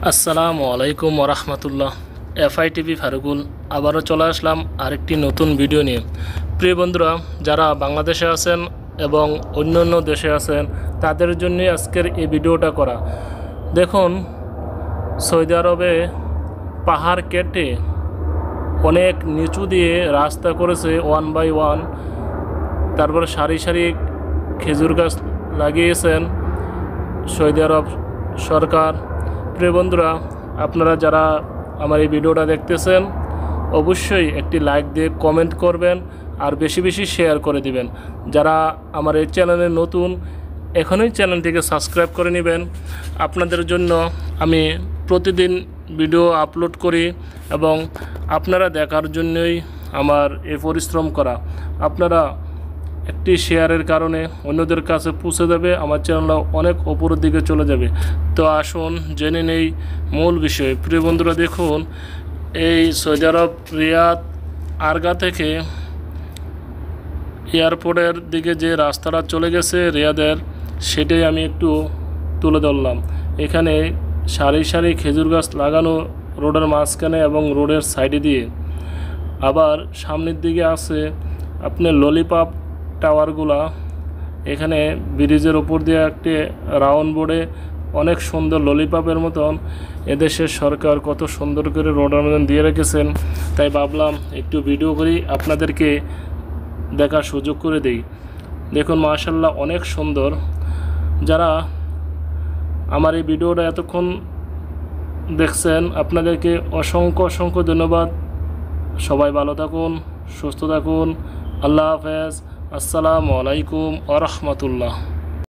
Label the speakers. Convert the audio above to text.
Speaker 1: আসসালামু আলাইকুম ওরহমতুল্লাহ। এফআইটিভি ফারুকুল আবারও চলে আসলাম আরেকটি নতুন ভিডিও নিয়ে। প্রিয় বন্ধুরা, যারা বাংলাদেশে আছেন এবং অন্যান্য দেশে আছেন তাদের জন্য আজকের এই ভিডিওটা করা। দেখুন, সৌদি আরবে পাহাড় কেটে অনেক নিচু দিয়ে রাস্তা করেছে 1x1। তারপর সারি সারি খেজুর গাছ লাগিয়েছেন সৌদি আরব সরকার। প্রিয় বন্ধুরা, আপনারা যারা আমার এই ভিডিওটা দেখতেছেন অবশ্যই একটি লাইক দিয়ে কমেন্ট করবেন আর বেশি বেশি শেয়ার করে দিবেন। যারা আমার এই চ্যানেলে নতুন, এখনই চ্যানেলটিকে সাবস্ক্রাইব করে নেবেন। আপনাদের জন্য আমি প্রতিদিন ভিডিও আপলোড করি এবং আপনারা দেখার জন্যই আমার এই পরিশ্রম করা। আপনারা একটি শেয়ারের কারণে অন্যদের কাছে পৌঁছে যাবে, আমার চ্যানেলটা অনেক ওপরের দিকে চলে যাবে। তো আসুন জেনে নেই মূল বিষয়। প্রিয় বন্ধুরা, দেখুন, এই সৌদি আরব রিয়াদ আরগা থেকে এয়ারপোর্টের দিকে যে রাস্তাটা চলে গেছে রিয়াদের, সেটাই আমি একটু তুলে ধরলাম। এখানে সারি সারি খেজুর গাছ লাগানো রোডের মাঝখানে এবং রোডের সাইডে দিয়ে। আবার সামনের দিকে আছে আপনার ললিপপ টাওয়ারগুলা। এখানে ব্রিজের ওপর দিয়ে একটি রাউন্ড বোর্ডে অনেক সুন্দর ললিপপের মতন এদেশের সরকার কত সুন্দর করে রোডের মতন দিয়ে রেখেছেন। তাই ভাবলাম একটু ভিডিও করি, আপনাদেরকে দেখার সুযোগ করে দেই। দেখুন, মাশাআল্লাহ অনেক সুন্দর। যারা আমার এই ভিডিওটা এতক্ষণ দেখছেন আপনাদেরকে অসংখ্য অসংখ্য ধন্যবাদ। সবাই ভালো থাকুন, সুস্থ থাকুন। আল্লাহ হাফেজ। আসসালামু আলাইকুম ওয়া রাহমাতুল্লাহ।